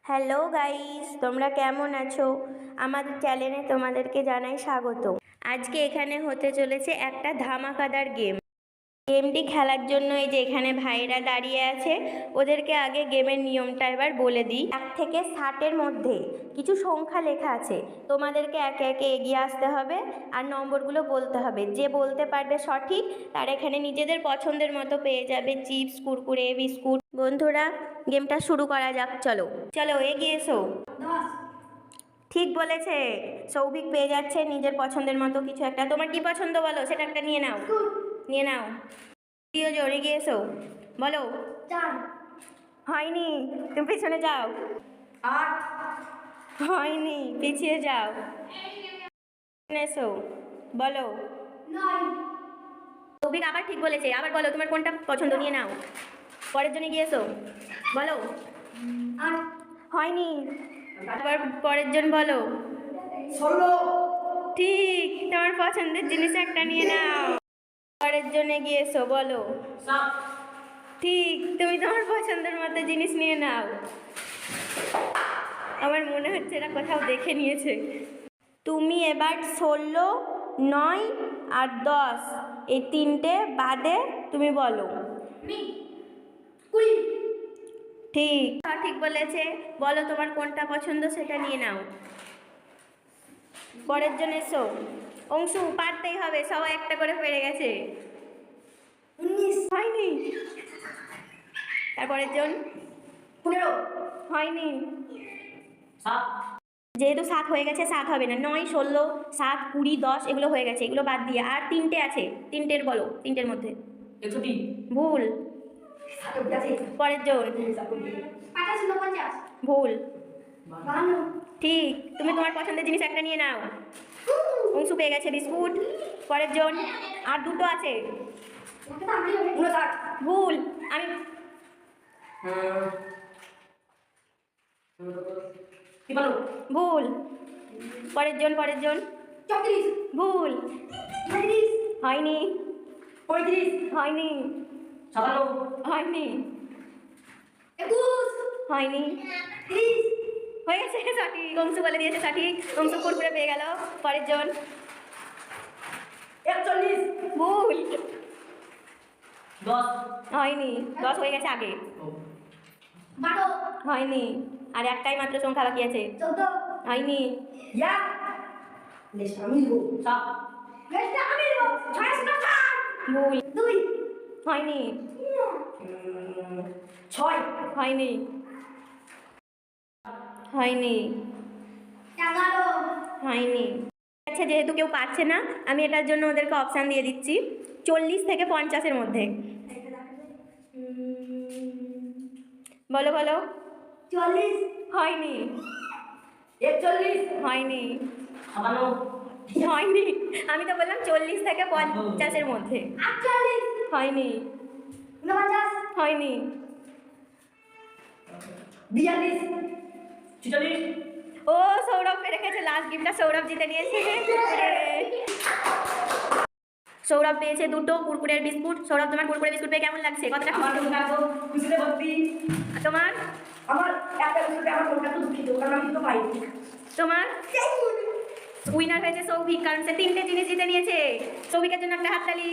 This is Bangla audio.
হ্যালো গাইস, তোমরা কেমন আছো? আমাদের চ্যানেলে তোমাদেরকে জানাই স্বাগত। আজকে এখানে হতে চলেছে একটা ধামাকাদার গেমটি খেলার জন্য এই যে এখানে ভাইরা দাঁড়িয়ে আছে, ওদেরকে আগে গেমের নিয়মটা এবার বলে দিই। 1 থেকে 60-এর মধ্যে কিছু সংখ্যা লেখা আছে, তোমাদেরকে একে একে এগিয়ে আসতে হবে আর নম্বরগুলো বলতে হবে। যে বলতে পারবে সঠিক তার এখানে নিজেদের পছন্দের মতো পেয়ে যাবে চিপস, কুরকুরে, বিস্কুট। বন্ধুরা, গেমটা শুরু করা যাক। চলো চলো এগিয়ে এসো। ঠিক বলেছে, সৌভিক পেয়ে যাচ্ছে নিজের পছন্দের মতো কিছু একটা। তোমার কি পছন্দ বলো, সেটা একটা নিয়ে নাও। নিয়ে নাও, জোরে গিয়ে এসো, বলো। হয়নি, তুমি পিছনে যাও। হয়নি, পিছিয়ে যাও। এসো, বলো। সৌভিক আবার ঠিক বলেছে, আবার বলো তোমার কোনটা পছন্দ, নিয়ে নাও। পরের জন্য গিয়ে এসো, বলো। হয়নি, আবার পরের জন বলো। ঠিক, তোমার পছন্দের জিনিস একটা নিয়ে নাও। পরের জন্য গিয়ে এসো, বলো। ঠিক, তুমি তোমার পছন্দের মতো জিনিস নিয়ে নাও। আমার মনে হচ্ছে এরা কোথাও দেখে নিয়েছে। তুমি এবার 16, 9 আর 10 এই তিনটে বাদে তুমি বলো। ঠিক, ঠিক বলেছে। বলো তোমার কোনটা পছন্দ, সেটা নিয়ে নাও। পরের জন এসো। অংশু, পারতেই হবে, সবাই একটা করে পেরে গেছে। 19 হয়নি। তারপরের জন 15 হয়নি। যেহেতু 7 হয়ে গেছে, 7 হবে না। 9, 16, 7, 20, 10 এগুলো হয়ে গেছে, এগুলো বাদ দিয়ে আর তিনটে আছে, তিনটের বলো। তিনটের মধ্যে 61 ভুল। পরের জন ভুল। ঠিক, তুমি তোমার পছন্দের জিনিস একটা নিয়ে নাও। অংশু পেয়ে গেছে বিস্কুট। পরের জন আর দুটো আছে, ভুল। আমি ভুল। পরের জন ভুল। হয়নি, হয়নি, হয়নি, হয়নি। হয়ে গেছে, সঠিক। অংশু বলে দিয়েছে সঠিক। অংশু কুরকুরে পেয়ে গেল। পরের জন 41 ভুল। 10 হয়নি, 10 হয়ে গেছে আগে। হয়নি, আর একটাই মাত্র সংখ্যা বাকি আছে। হয়নি। ভুল। হয়নি, 6 হয়নি, হয়নি, হয়নি। আচ্ছা, যেহেতু কেউ পারছে না, আমি এটার জন্য ওদেরকে অপশান দিয়ে দিচ্ছি 40 থেকে 50-এর মধ্যে। বলো বলো। 40 হয়নি, 41 হয়নি, হয়নি। আমি তো বললাম 40 থেকে 50-এর মধ্যে। 48 হয়নি, 49 হয়নি, 42 46 ও সৌরভ পেরে গেছে। লাস্ট গিফটটা সৌরভ জিতে নিয়েছে। সৌরভ পেয়েছে দুটো কুরকুরের বিস্কুট। সৌরভ, তোমার কুরকুরে বিস্কুট পেয়ে কেমন লাগছে? কতটা খুশিতে ভর্তি। তোমার? আমার একটা বিস্কুটে আমার মনটা তো দুঃখিত, কারণ আমি তো পাইনি। তোমার? উইনার হয়েছে সৌভিক, কারণ সে 3টে জিনিস জিতে নিয়েছে। সৌভিকের জন্য একটা হাততালি।